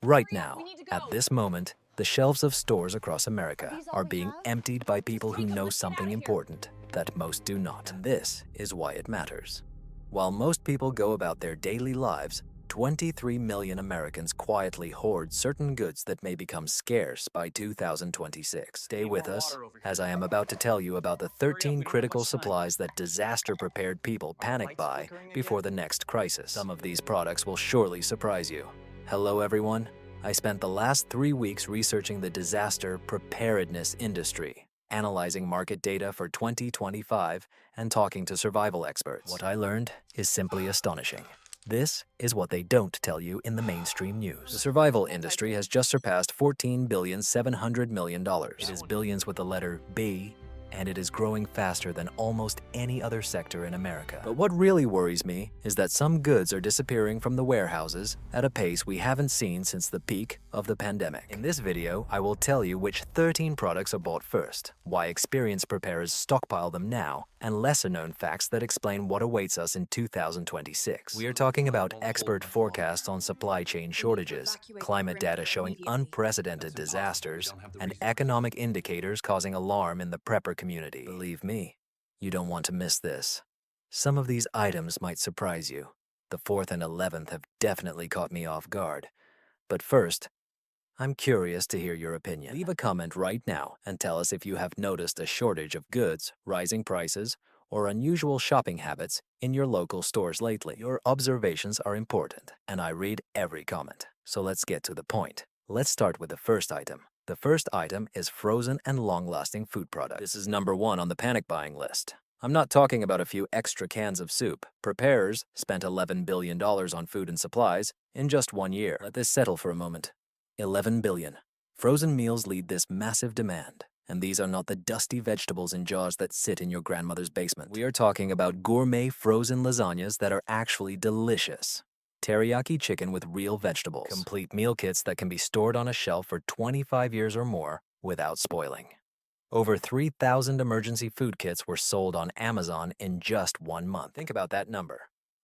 Right now, at this moment, the shelves of stores across America are being emptied by people who know something important that most do not. And this is why it matters. While most people go about their daily lives, 23 million Americans quietly hoard certain goods that may become scarce by 2026. Stay with us, as I am about to tell you about the 13 critical supplies that disaster-prepared people panic buy before the next crisis. Some of these products will surely surprise you. Hello, everyone. I spent the last 3 weeks researching the disaster preparedness industry, analyzing market data for 2025, and talking to survival experts. What I learned is simply astonishing. This is what they don't tell you in the mainstream news. The survival industry has just surpassed $14.7 billion. It is billions with the letter B, and it is growing faster than almost any other sector in America. But what really worries me is that some goods are disappearing from the warehouses at a pace we haven't seen since the peak of the pandemic. In this video, I will tell you which 13 products are bought first, why experienced preparers stockpile them now, and lesser-known facts that explain what awaits us in 2026. We are talking about expert forecasts on supply chain shortages, climate data showing unprecedented disasters, and economic indicators causing alarm in the prepper community. Believe me, you don't want to miss this. Some of these items might surprise you. The 4th and 11th have definitely caught me off guard. But first, I'm curious to hear your opinion. Leave a comment right now and tell us if you have noticed a shortage of goods, rising prices, or unusual shopping habits in your local stores lately. Your observations are important, and I read every comment. So let's get to the point. Let's start with the first item. The first item is frozen and long-lasting food products. This is number 1 on the panic buying list. I'm not talking about a few extra cans of soup. Preparers spent $11 billion on food and supplies in just 1 year. Let this settle for a moment. 11 billion. Frozen meals lead this massive demand, and these are not the dusty vegetables in jars that sit in your grandmother's basement. We are talking about gourmet frozen lasagnas that are actually delicious. Teriyaki chicken with real vegetables. Complete meal kits that can be stored on a shelf for 25 years or more without spoiling. Over 3,000 emergency food kits were sold on Amazon in just 1 month. Think about that number.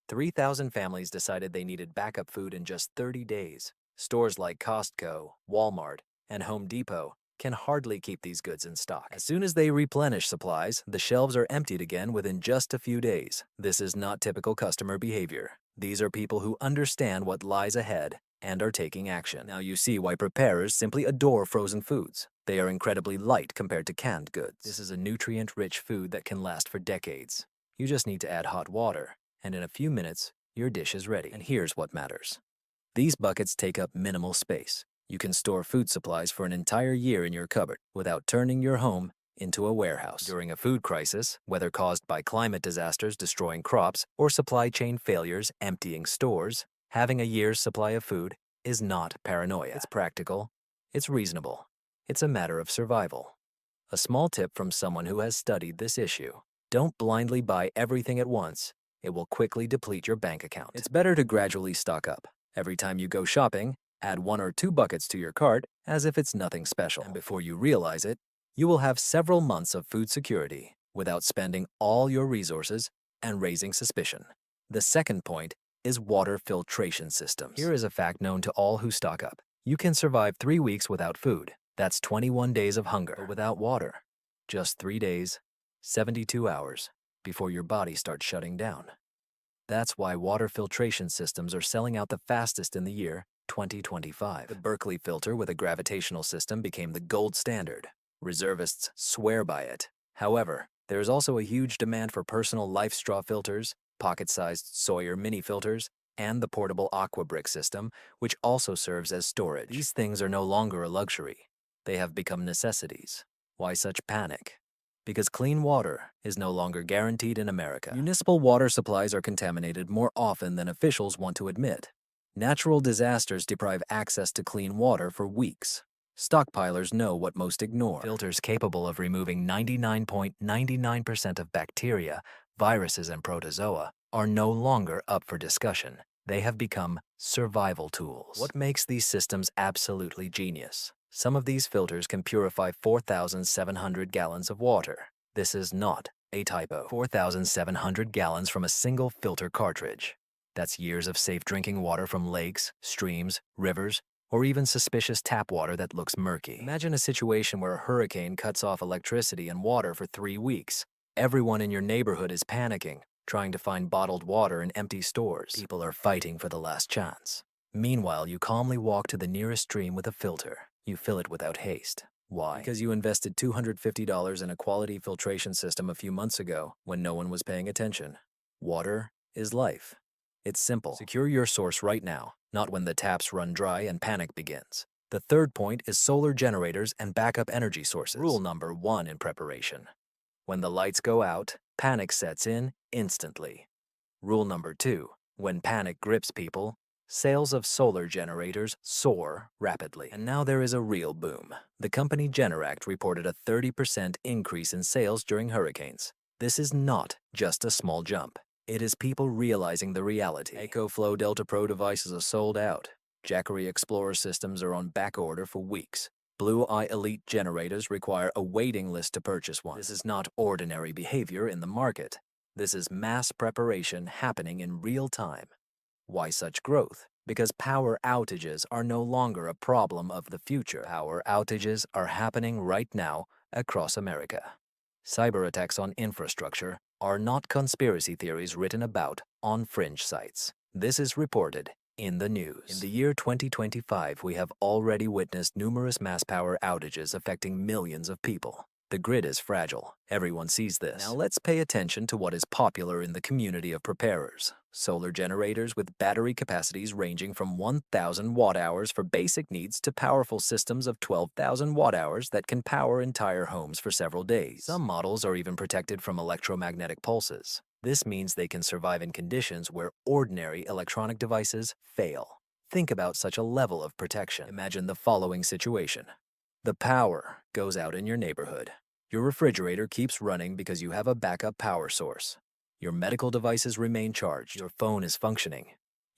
3,000 families decided they needed backup food in just 30 days. Stores like Costco, Walmart, and Home Depot can hardly keep these goods in stock. As soon as they replenish supplies, the shelves are emptied again within just a few days. This is not typical customer behavior. These are people who understand what lies ahead and are taking action. Now you see why preparers simply adore frozen foods. They are incredibly light compared to canned goods. This is a nutrient-rich food that can last for decades. You just need to add hot water, and in a few minutes, your dish is ready. And here's what matters. These buckets take up minimal space. You can store food supplies for an entire year in your cupboard without turning your home into a warehouse. During a food crisis, whether caused by climate disasters destroying crops or supply chain failures emptying stores, having a year's supply of food is not paranoia. It's practical. It's reasonable. It's a matter of survival. A small tip from someone who has studied this issue. Don't blindly buy everything at once. It will quickly deplete your bank account. It's better to gradually stock up. Every time you go shopping, add 1 or 2 buckets to your cart as if it's nothing special. And before you realize it, you will have several months of food security without spending all your resources and raising suspicion. The second point is water filtration systems. Here is a fact known to all who stock up. You can survive 3 weeks without food. That's 21 days of hunger. But without water, just 3 days, 72 hours before your body starts shutting down. That's why water filtration systems are selling out the fastest in the year 2025. The Berkeley filter with a gravitational system became the gold standard. Reservists swear by it. However, there is also a huge demand for personal life straw filters, pocket-sized Sawyer mini filters, and the portable AquaBrick system, which also serves as storage. These things are no longer a luxury. They have become necessities. Why such panic? Because clean water is no longer guaranteed in America. Municipal water supplies are contaminated more often than officials want to admit. Natural disasters deprive access to clean water for weeks. Stockpilers know what most ignore. Filters capable of removing 99.99% of bacteria, viruses, and protozoa are no longer up for discussion. They have become survival tools. What makes these systems absolutely genius? Some of these filters can purify 4,700 gallons of water. This is not a typo. 4,700 gallons from a single filter cartridge. That's years of safe drinking water from lakes, streams, rivers, or even suspicious tap water that looks murky. Imagine a situation where a hurricane cuts off electricity and water for 3 weeks. Everyone in your neighborhood is panicking, trying to find bottled water in empty stores. People are fighting for the last chance. Meanwhile, you calmly walk to the nearest stream with a filter. You fill it without haste. Why? Because you invested $250 in a quality filtration system a few months ago when no one was paying attention. Water is life. It's simple. Secure your source right now, not when the taps run dry and panic begins. The third point is solar generators and backup energy sources. Rule number 1 in preparation. When the lights go out, panic sets in instantly. Rule number 2. When panic grips people, sales of solar generators soar rapidly. And now there is a real boom. The company Generac reported a 30% increase in sales during hurricanes. This is not just a small jump. It is people realizing the reality. EcoFlow Delta Pro devices are sold out. Jackery Explorer systems are on back order for weeks. Blue Eye Elite generators require a waiting list to purchase one. This is not ordinary behavior in the market. This is mass preparation happening in real time. Why such growth? Because power outages are no longer a problem of the future. Power outages are happening right now across America. Cyber attacks on infrastructure are not conspiracy theories written about on fringe sites. This is reported in the news. In the year 2025, we have already witnessed numerous mass power outages affecting millions of people. The grid is fragile. Everyone sees this. Now let's pay attention to what is popular in the community of preparers. Solar generators with battery capacities ranging from 1,000 watt-hours for basic needs to powerful systems of 12,000 watt-hours that can power entire homes for several days. Some models are even protected from electromagnetic pulses. This means they can survive in conditions where ordinary electronic devices fail. Think about such a level of protection. Imagine the following situation. The power goes out in your neighborhood. Your refrigerator keeps running because you have a backup power source. Your medical devices remain charged. Your phone is functioning.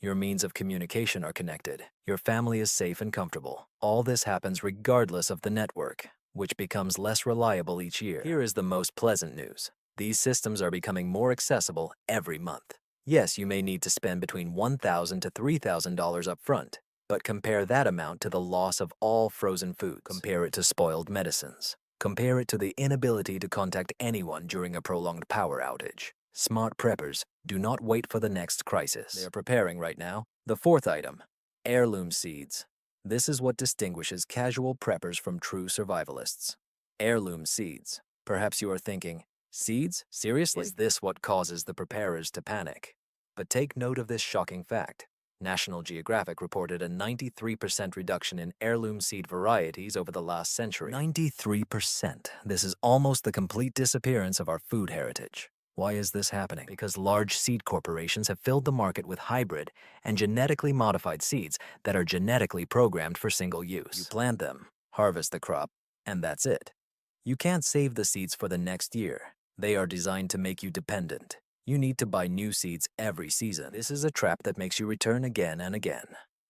Your means of communication are connected. Your family is safe and comfortable. All this happens regardless of the network, which becomes less reliable each year. Here is the most pleasant news. These systems are becoming more accessible every month. Yes, you may need to spend between $1,000 to $3,000 up front, but compare that amount to the loss of all frozen foods. Compare it to spoiled medicines. Compare it to the inability to contact anyone during a prolonged power outage. Smart preppers do not wait for the next crisis. They are preparing right now. The fourth item, heirloom seeds. This is what distinguishes casual preppers from true survivalists. Heirloom seeds. Perhaps you are thinking, seeds? Seriously? Is this what causes the preparers to panic? But take note of this shocking fact. National Geographic reported a 93% reduction in heirloom seed varieties over the last century. 93%. This is almost the complete disappearance of our food heritage. Why is this happening? Because large seed corporations have filled the market with hybrid and genetically modified seeds that are genetically programmed for single use. You plant them, harvest the crop, and that's it. You can't save the seeds for the next year. They are designed to make you dependent. You need to buy new seeds every season. This is a trap that makes you return again and again.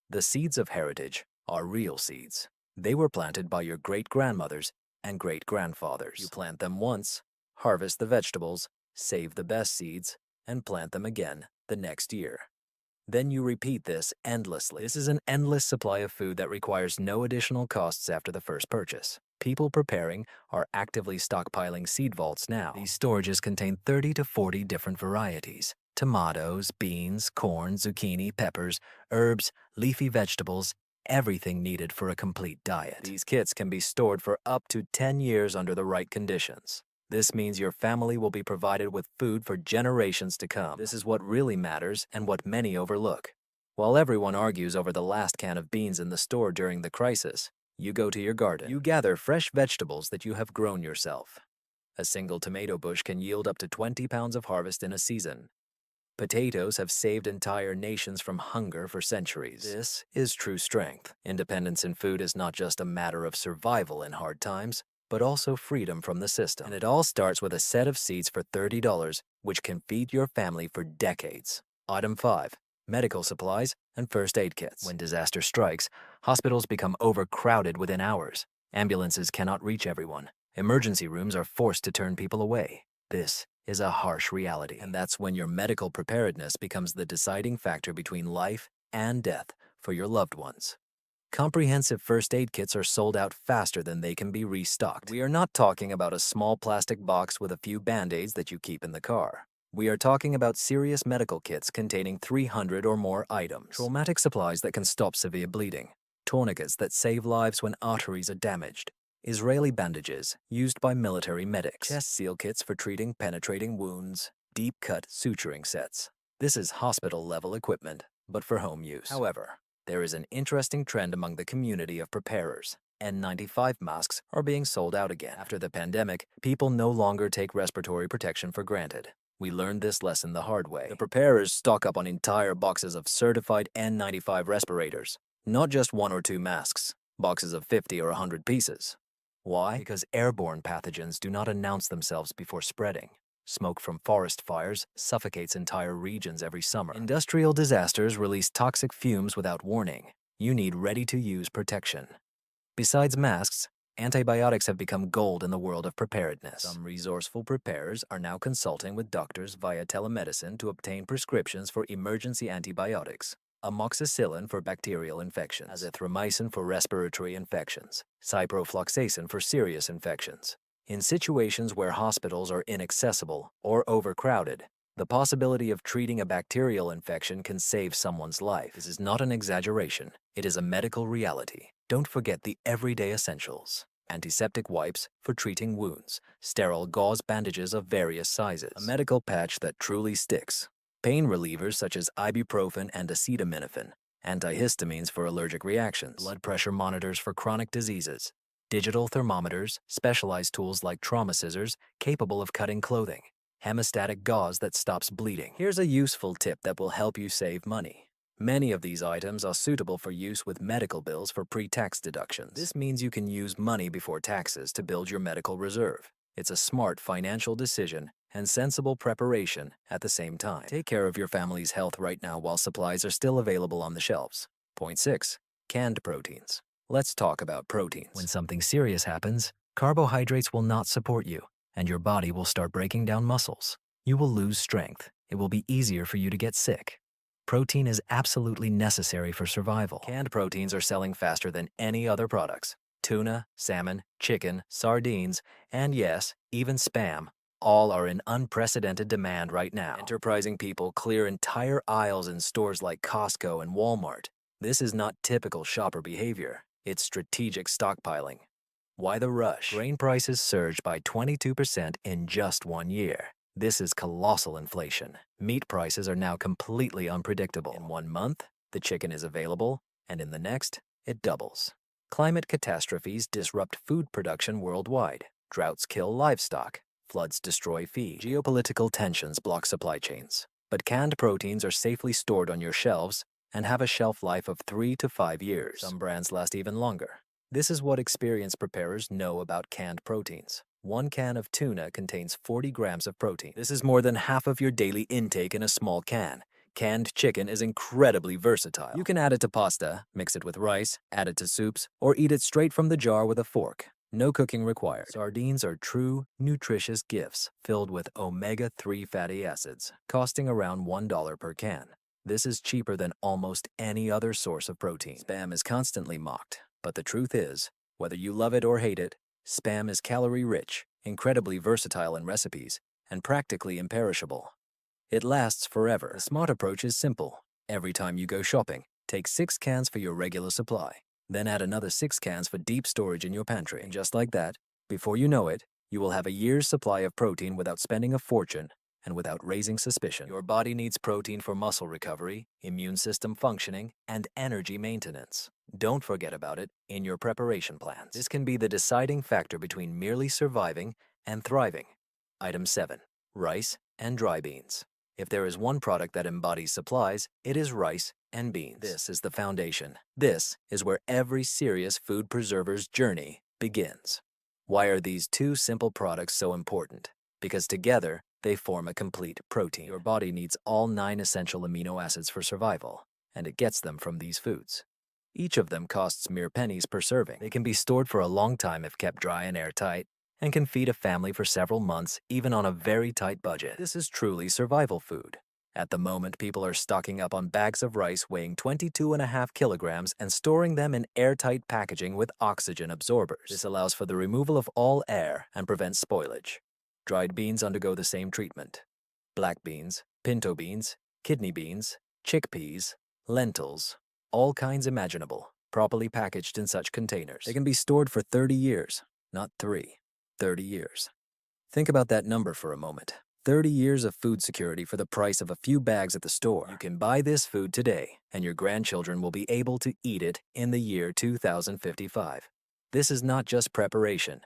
The seeds of heritage are real seeds. They were planted by your great-grandmothers and great-grandfathers. You plant them once, harvest the vegetables, save the best seeds, and plant them again the next year. Then you repeat this endlessly. This is an endless supply of food that requires no additional costs after the first purchase. People preparing are actively stockpiling seed vaults now. These storages contain 30 to 40 different varieties. Tomatoes, beans, corn, zucchini, peppers, herbs, leafy vegetables, everything needed for a complete diet. These kits can be stored for up to 10 years under the right conditions. This means your family will be provided with food for generations to come. This is what really matters and what many overlook. While everyone argues over the last can of beans in the store during the crisis, you go to your garden. You gather fresh vegetables that you have grown yourself. A single tomato bush can yield up to 20 pounds of harvest in a season. Potatoes have saved entire nations from hunger for centuries. This is true strength. Independence in food is not just a matter of survival in hard times, but also freedom from the system. And it all starts with a set of seeds for $30, which can feed your family for decades. Item 5. Medical supplies and first aid kits. When disaster strikes, hospitals become overcrowded within hours. Ambulances cannot reach everyone. Emergency rooms are forced to turn people away. This is a harsh reality, and that's when your medical preparedness becomes the deciding factor between life and death for your loved ones. Comprehensive first aid kits are sold out faster than they can be restocked. We are not talking about a small plastic box with a few band-aids that you keep in the car. We are talking about serious medical kits containing 300 or more items. Traumatic supplies that can stop severe bleeding. Tourniquets that save lives when arteries are damaged. Israeli bandages used by military medics. Chest seal kits for treating penetrating wounds. Deep-cut suturing sets. This is hospital-level equipment, but for home use. However, there is an interesting trend among the community of preparers. N95 masks are being sold out again. After the pandemic, people no longer take respiratory protection for granted. We learned this lesson the hard way. The preparers stock up on entire boxes of certified N95 respirators, not just 1 or 2 masks, boxes of 50 or 100 pieces. Why? Because airborne pathogens do not announce themselves before spreading. Smoke from forest fires suffocates entire regions every summer. Industrial disasters release toxic fumes without warning. You need ready-to-use protection. Besides masks, antibiotics have become gold in the world of preparedness. Some resourceful preparers are now consulting with doctors via telemedicine to obtain prescriptions for emergency antibiotics. Amoxicillin for bacterial infections, azithromycin for respiratory infections, ciprofloxacin for serious infections. In situations where hospitals are inaccessible or overcrowded, the possibility of treating a bacterial infection can save someone's life. This is not an exaggeration. It is a medical reality. Don't forget the everyday essentials. Antiseptic wipes for treating wounds, sterile gauze bandages of various sizes, a medical patch that truly sticks, pain relievers such as ibuprofen and acetaminophen, antihistamines for allergic reactions, blood pressure monitors for chronic diseases, digital thermometers, specialized tools like trauma scissors capable of cutting clothing, hemostatic gauze that stops bleeding. Here's a useful tip that will help you save money. Many of these items are suitable for use with medical bills for pre-tax deductions. This means you can use money before taxes to build your medical reserve. It's a smart financial decision and sensible preparation at the same time. Take care of your family's health right now while supplies are still available on the shelves. Point 6. Canned proteins. Let's talk about proteins. When something serious happens, carbohydrates will not support you, and your body will start breaking down muscles. You will lose strength. It will be easier for you to get sick. Protein is absolutely necessary for survival. Canned proteins are selling faster than any other products. Tuna, salmon, chicken, sardines, and yes, even Spam, all are in unprecedented demand right now. Enterprising people clear entire aisles in stores like Costco and Walmart. This is not typical shopper behavior. It's strategic stockpiling. Why the rush? Grain prices surged by 22% in just 1 year. This is colossal inflation. Meat prices are now completely unpredictable. In 1 month, the chicken is available, and in the next, it doubles. Climate catastrophes disrupt food production worldwide. Droughts kill livestock. Floods destroy feed. Geopolitical tensions block supply chains. But canned proteins are safely stored on your shelves and have a shelf life of 3 to 5 years. Some brands last even longer. This is what experienced preparers know about canned proteins. 1 can of tuna contains 40 grams of protein. This is more than half of your daily intake in a small can. Canned chicken is incredibly versatile. You can add it to pasta, mix it with rice, add it to soups, or eat it straight from the jar with a fork. No cooking required. Sardines are true, nutritious gifts filled with omega-3 fatty acids, costing around $1 per can. This is cheaper than almost any other source of protein. Spam is constantly mocked, but the truth is, whether you love it or hate it, Spam is calorie-rich, incredibly versatile in recipes, and practically imperishable. It lasts forever. The smart approach is simple. Every time you go shopping, take 6 cans for your regular supply. Then add another 6 cans for deep storage in your pantry. And just like that, before you know it, you will have a year's supply of protein without spending a fortune and without raising suspicion. Your body needs protein for muscle recovery, immune system functioning, and energy maintenance. Don't forget about it in your preparation plans. This can be the deciding factor between merely surviving and thriving. Item 7. Rice and dry beans. If there is one product that embodies supplies, it is rice and beans. This is the foundation. This is where every serious food preserver's journey begins. Why are these 2 simple products so important? Because together, they form a complete protein. Your body needs all 9 essential amino acids for survival, and it gets them from these foods. Each of them costs mere pennies per serving. They can be stored for a long time if kept dry and airtight, and can feed a family for several months even on a very tight budget. This is truly survival food. At the moment, people are stocking up on bags of rice weighing 22.5 kilograms and storing them in airtight packaging with oxygen absorbers. This allows for the removal of all air and prevents spoilage. Dried beans undergo the same treatment. Black beans, pinto beans, kidney beans, chickpeas, lentils, all kinds imaginable, properly packaged in such containers. They can be stored for 30 years, not 3, 30 years. Think about that number for a moment. 30 years of food security for the price of a few bags at the store. You can buy this food today, and your grandchildren will be able to eat it in the year 2055. This is not just preparation.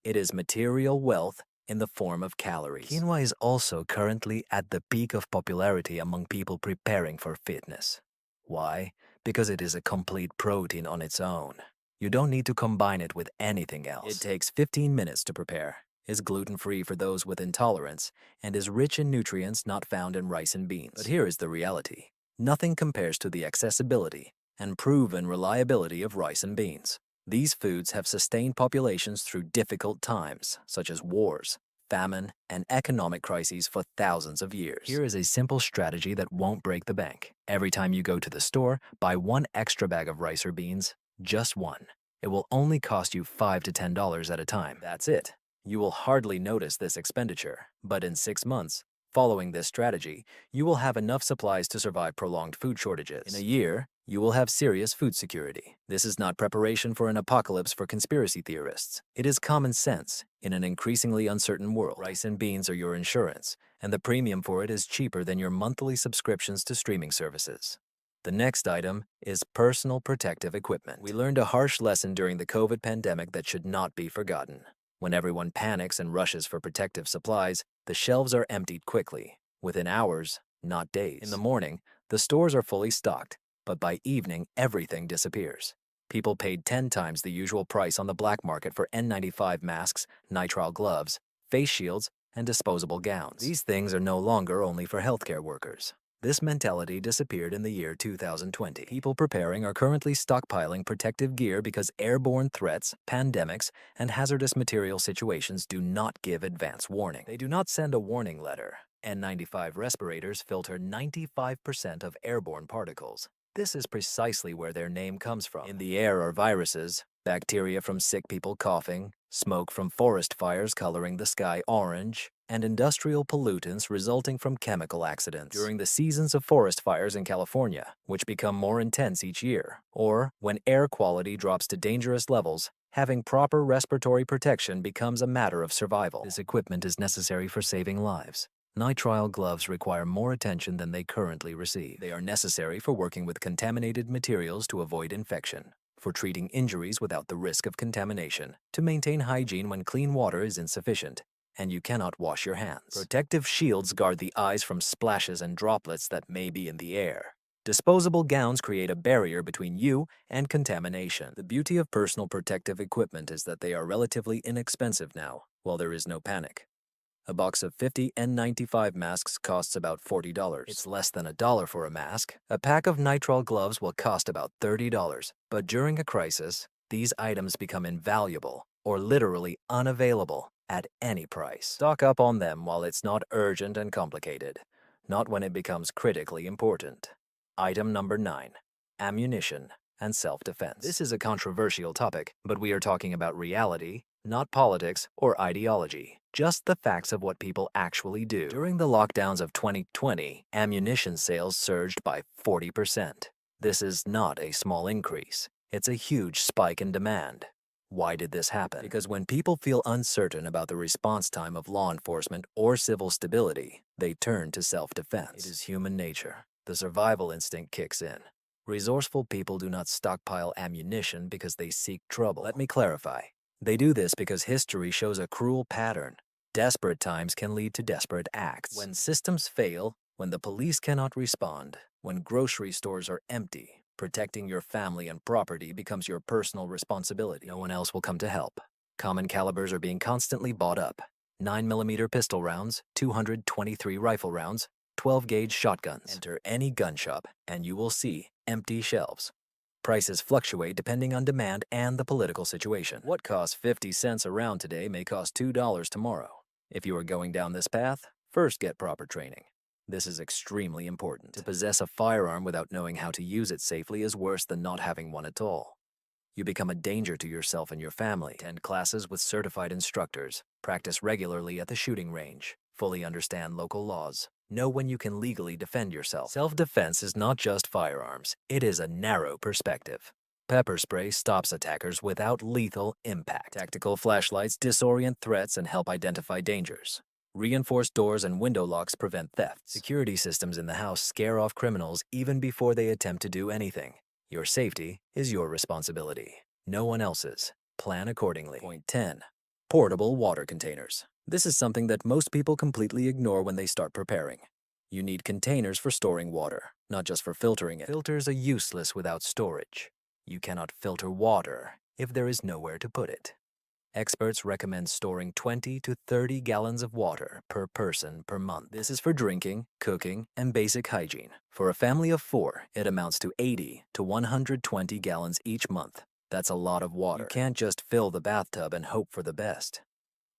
It is material wealth in the form of calories. Quinoa is also currently at the peak of popularity among people preparing for fitness. Why? Because it is a complete protein on its own. You don't need to combine it with anything else. It takes 15 minutes to prepare, is gluten-free for those with intolerance, and is rich in nutrients not found in rice and beans. But here is the reality. Nothing compares to the accessibility and proven reliability of rice and beans. These foods have sustained populations through difficult times, such as wars, famine, and economic crises for thousands of years. Here is a simple strategy that won't break the bank. Every time you go to the store, buy one extra bag of rice or beans, just one. It will only cost you $5 to $10 at a time. That's it. You will hardly notice this expenditure, but in 6 months, following this strategy, you will have enough supplies to survive prolonged food shortages. In a year, you will have serious food security. This is not preparation for an apocalypse for conspiracy theorists. It is common sense in an increasingly uncertain world. Rice and beans are your insurance, and the premium for it is cheaper than your monthly subscriptions to streaming services. The next item is personal protective equipment. We learned a harsh lesson during the COVID pandemic that should not be forgotten. When everyone panics and rushes for protective supplies, the shelves are emptied quickly, within hours, not days. In the morning, the stores are fully stocked, but by evening, everything disappears. People paid 10 times the usual price on the black market for N95 masks, nitrile gloves, face shields, and disposable gowns. These things are no longer only for healthcare workers. This mentality disappeared in the year 2020. People preparing are currently stockpiling protective gear because airborne threats, pandemics, and hazardous material situations do not give advance warning. They do not send a warning letter. N95 respirators filter 95% of airborne particles. This is precisely where their name comes from. In the air are viruses, bacteria from sick people coughing, smoke from forest fires coloring the sky orange, and industrial pollutants resulting from chemical accidents. During the seasons of forest fires in California, which become more intense each year, or when air quality drops to dangerous levels, having proper respiratory protection becomes a matter of survival. This equipment is necessary for saving lives. Nitrile gloves require more attention than they currently receive. They are necessary for working with contaminated materials to avoid infection, for treating injuries without the risk of contamination, to maintain hygiene when clean water is insufficient, and you cannot wash your hands. Protective shields guard the eyes from splashes and droplets that may be in the air. Disposable gowns create a barrier between you and contamination. The beauty of personal protective equipment is that they are relatively inexpensive now, while there is no panic. A box of 50 N95 masks costs about $40. It's less than $1 for a mask. A pack of nitrile gloves will cost about $30. But during a crisis, these items become invaluable or literally unavailable at any price. Stock up on them while it's not urgent and complicated, not when it becomes critically important. Item number 9, ammunition and self-defense. This is a controversial topic, but we are talking about reality, not politics or ideology, just the facts of what people actually do. During the lockdowns of 2020, ammunition sales surged by 40%. This is not a small increase. It's a huge spike in demand. Why did this happen? Because when people feel uncertain about the response time of law enforcement or civil stability, they turn to self-defense. It is human nature. The survival instinct kicks in. Resourceful people do not stockpile ammunition because they seek trouble. Let me clarify. They do this because history shows a cruel pattern. Desperate times can lead to desperate acts. When systems fail, when the police cannot respond, when grocery stores are empty, protecting your family and property becomes your personal responsibility. No one else will come to help. Common calibers are being constantly bought up. 9mm pistol rounds, 223 rifle rounds, 12-gauge shotguns. Enter any gun shop and you will see empty shelves. Prices fluctuate depending on demand and the political situation. What costs 50 cents a round today may cost $2 tomorrow. If you are going down this path, first get proper training. This is extremely important. To possess a firearm without knowing how to use it safely is worse than not having one at all. You become a danger to yourself and your family. Attend classes with certified instructors. Practice regularly at the shooting range. Fully understand local laws. Know when you can legally defend yourself. Self-defense is not just firearms. It is a narrow perspective. Pepper spray stops attackers without lethal impact. Tactical flashlights disorient threats and help identify dangers. Reinforced doors and window locks prevent thefts. Security systems in the house scare off criminals even before they attempt to do anything. Your safety is your responsibility, no one else's. Plan accordingly. Point 10. Portable water containers. This is something that most people completely ignore when they start preparing. You need containers for storing water, not just for filtering it. Filters are useless without storage. You cannot filter water if there is nowhere to put it. Experts recommend storing 20 to 30 gallons of water per person per month. This is for drinking, cooking, and basic hygiene. For a family of 4, it amounts to 80 to 120 gallons each month. That's a lot of water. You can't just fill the bathtub and hope for the best.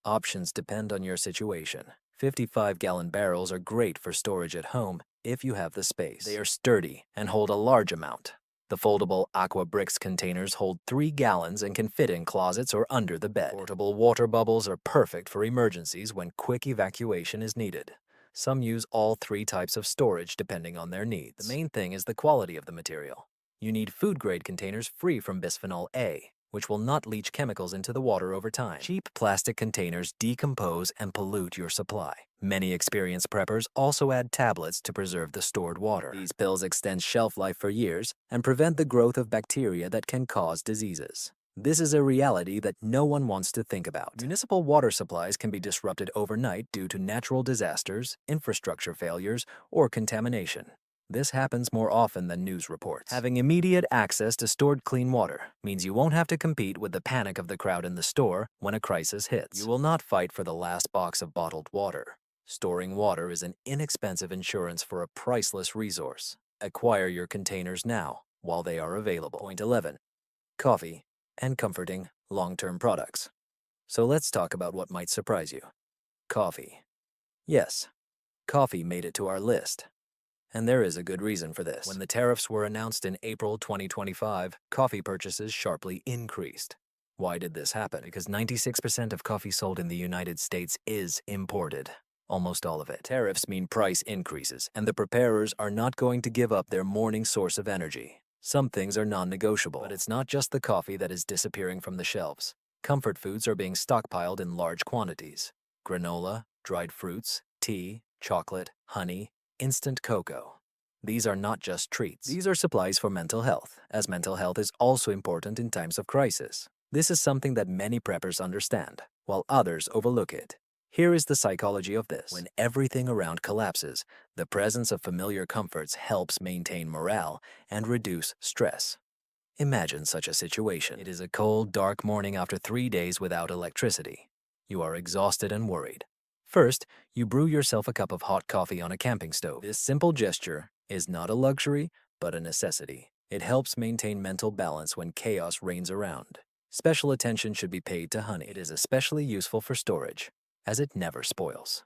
Options depend on your situation. 55-gallon barrels are great for storage at home if you have the space. They are sturdy and hold a large amount. The foldable Aqua Bricks containers hold 3 gallons and can fit in closets or under the bed. Portable water bubbles are perfect for emergencies when quick evacuation is needed. Some use all 3 types of storage depending on their needs. The main thing is the quality of the material. You need food-grade containers free from bisphenol A, which will not leach chemicals into the water over time. Cheap plastic containers decompose and pollute your supply. Many experienced preppers also add tablets to preserve the stored water. These pills extend shelf life for years and prevent the growth of bacteria that can cause diseases. This is a reality that no one wants to think about. Municipal water supplies can be disrupted overnight due to natural disasters, infrastructure failures, or contamination. This happens more often than news reports. Having immediate access to stored clean water means you won't have to compete with the panic of the crowd in the store when a crisis hits. You will not fight for the last box of bottled water. Storing water is an inexpensive insurance for a priceless resource. Acquire your containers now while they are available. Point 11. Coffee and comforting long-term products. So let's talk about what might surprise you. Coffee. Yes, coffee made it to our list. And there is a good reason for this. When the tariffs were announced in April 2025, coffee purchases sharply increased. Why did this happen? Because 96% of coffee sold in the United States is imported. Almost all of it. Tariffs mean price increases, and the preparers are not going to give up their morning source of energy. Some things are non-negotiable, but it's not just the coffee that is disappearing from the shelves. Comfort foods are being stockpiled in large quantities. Granola, dried fruits, tea, chocolate, honey, instant cocoa. These are not just treats. These are supplies for mental health, as mental health is also important in times of crisis. This is something that many preppers understand, while others overlook it. Here is the psychology of this. When everything around collapses, the presence of familiar comforts helps maintain morale and reduce stress. Imagine such a situation. It is a cold, dark morning after 3 days without electricity. You are exhausted and worried. First, you brew yourself a cup of hot coffee on a camping stove. This simple gesture is not a luxury, but a necessity. It helps maintain mental balance when chaos reigns around. Special attention should be paid to honey. It is especially useful for storage, as it never spoils.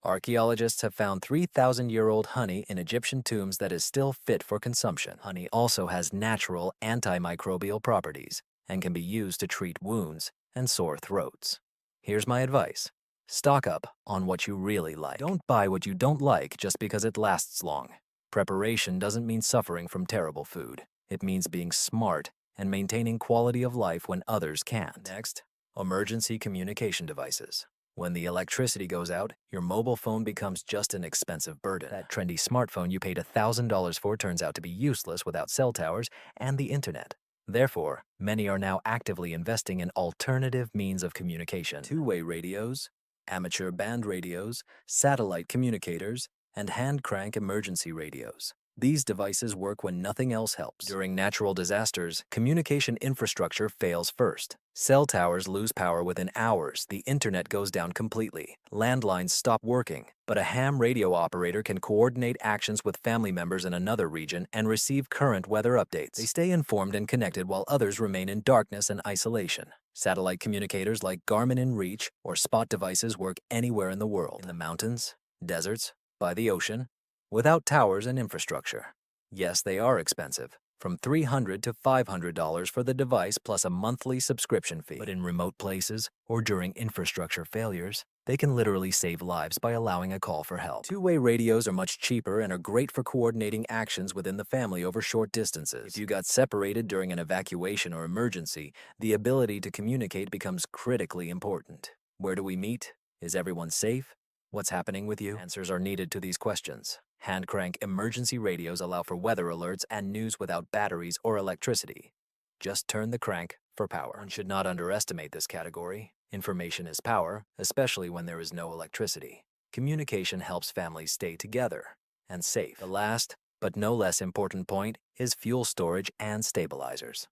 Archaeologists have found 3,000-year-old honey in Egyptian tombs that is still fit for consumption. Honey also has natural antimicrobial properties and can be used to treat wounds and sore throats. Here's my advice. Stock up on what you really like. Don't buy what you don't like just because it lasts long. Preparation doesn't mean suffering from terrible food. It means being smart and maintaining quality of life when others can't. Next, emergency communication devices. When the electricity goes out, your mobile phone becomes just an expensive burden. That trendy smartphone you paid $1,000 for turns out to be useless without cell towers and the internet. Therefore, many are now actively investing in alternative means of communication. Two-way radios, amateur band radios, satellite communicators, and hand crank emergency radios. These devices work when nothing else helps. During natural disasters, communication infrastructure fails first. Cell towers lose power within hours, the internet goes down completely, landlines stop working, but a ham radio operator can coordinate actions with family members in another region and receive current weather updates. They stay informed and connected while others remain in darkness and isolation. Satellite communicators like Garmin InReach or Spot devices work anywhere in the world. In the mountains, deserts, by the ocean, without towers and infrastructure. Yes, they are expensive, from $300 to $500 for the device plus a monthly subscription fee. But in remote places or during infrastructure failures, they can literally save lives by allowing a call for help. Two-way radios are much cheaper and are great for coordinating actions within the family over short distances. If you got separated during an evacuation or emergency, the ability to communicate becomes critically important. Where do we meet? Is everyone safe? What's happening with you? Answers are needed to these questions. Hand crank emergency radios allow for weather alerts and news without batteries or electricity. Just turn the crank for power. One should not underestimate this category. Information is power, especially when there is no electricity. Communication helps families stay together and safe. The last, but no less important point, is fuel storage and stabilizers.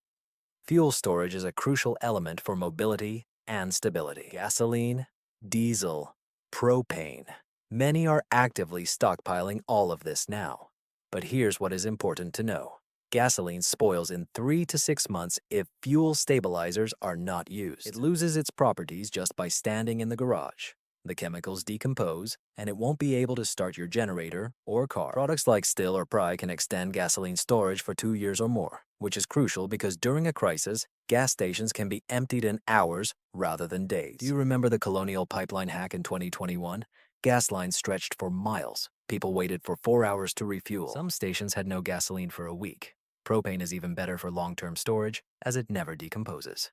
Fuel storage is a crucial element for mobility and stability. Gasoline, diesel, propane. Many are actively stockpiling all of this now. But here's what is important to know. Gasoline spoils in 3 to 6 months if fuel stabilizers are not used. It loses its properties just by standing in the garage. The chemicals decompose, and it won't be able to start your generator or car. Products like Still or Pry can extend gasoline storage for 2 years or more, which is crucial because during a crisis, gas stations can be emptied in hours rather than days. Do you remember the Colonial Pipeline hack in 2021? Gas lines stretched for miles. People waited for 4 hours to refuel. Some stations had no gasoline for a week. Propane is even better for long-term storage, as it never decomposes.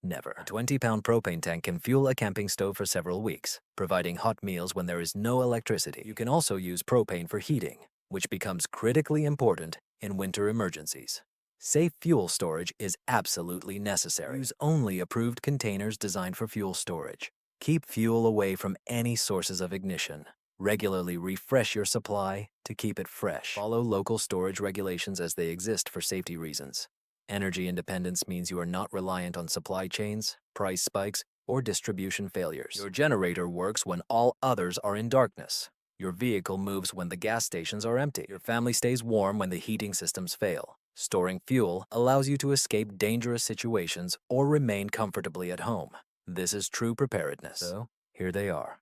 Never. A 20-pound propane tank can fuel a camping stove for several weeks, providing hot meals when there is no electricity. You can also use propane for heating, which becomes critically important in winter emergencies. Safe fuel storage is absolutely necessary. Use only approved containers designed for fuel storage. Keep fuel away from any sources of ignition. Regularly refresh your supply to keep it fresh. Follow local storage regulations as they exist for safety reasons. Energy independence means you are not reliant on supply chains, price spikes, or distribution failures. Your generator works when all others are in darkness. Your vehicle moves when the gas stations are empty. Your family stays warm when the heating systems fail. Storing fuel allows you to escape dangerous situations or remain comfortably at home. This is true preparedness. So, here they are.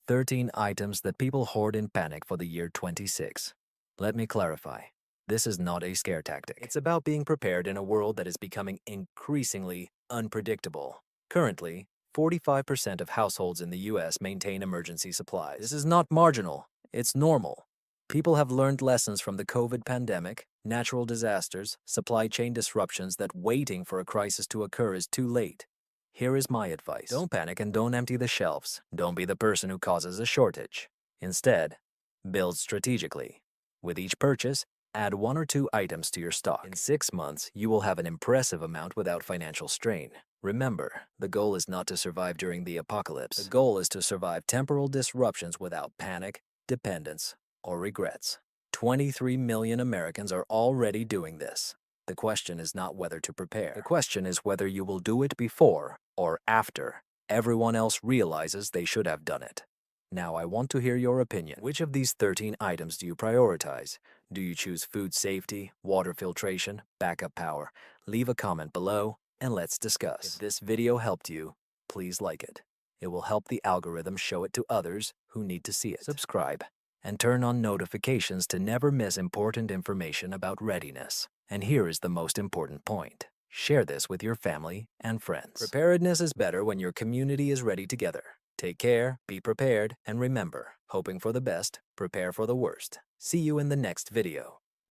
13 items that people hoard in panic for the year 26. Let me clarify. This is not a scare tactic. It's about being prepared in a world that is becoming increasingly unpredictable. Currently, 45% of households in the U.S. maintain emergency supplies. This is not marginal. It's normal. People have learned lessons from the COVID pandemic, natural disasters, supply chain disruptions that waiting for a crisis to occur is too late. Here is my advice. Don't panic and don't empty the shelves. Don't be the person who causes a shortage. Instead, build strategically. With each purchase, add 1 or 2 items to your stock. In 6 months, you will have an impressive amount without financial strain. Remember, the goal is not to survive during the apocalypse. The goal is to survive temporal disruptions without panic, dependence, or regrets. 23 million Americans are already doing this. The question is not whether to prepare. The question is whether you will do it before or after everyone else realizes they should have done it. Now I want to hear your opinion. Which of these 13 items do you prioritize? Do you choose food safety, water filtration, backup power? Leave a comment below and let's discuss. If this video helped you, please like it. It will help the algorithm show it to others who need to see it. Subscribe and turn on notifications to never miss important information about readiness. And here is the most important point. Share this with your family and friends. Preparedness is better when your community is ready together. Take care, be prepared, and remember, hoping for the best, prepare for the worst. See you in the next video.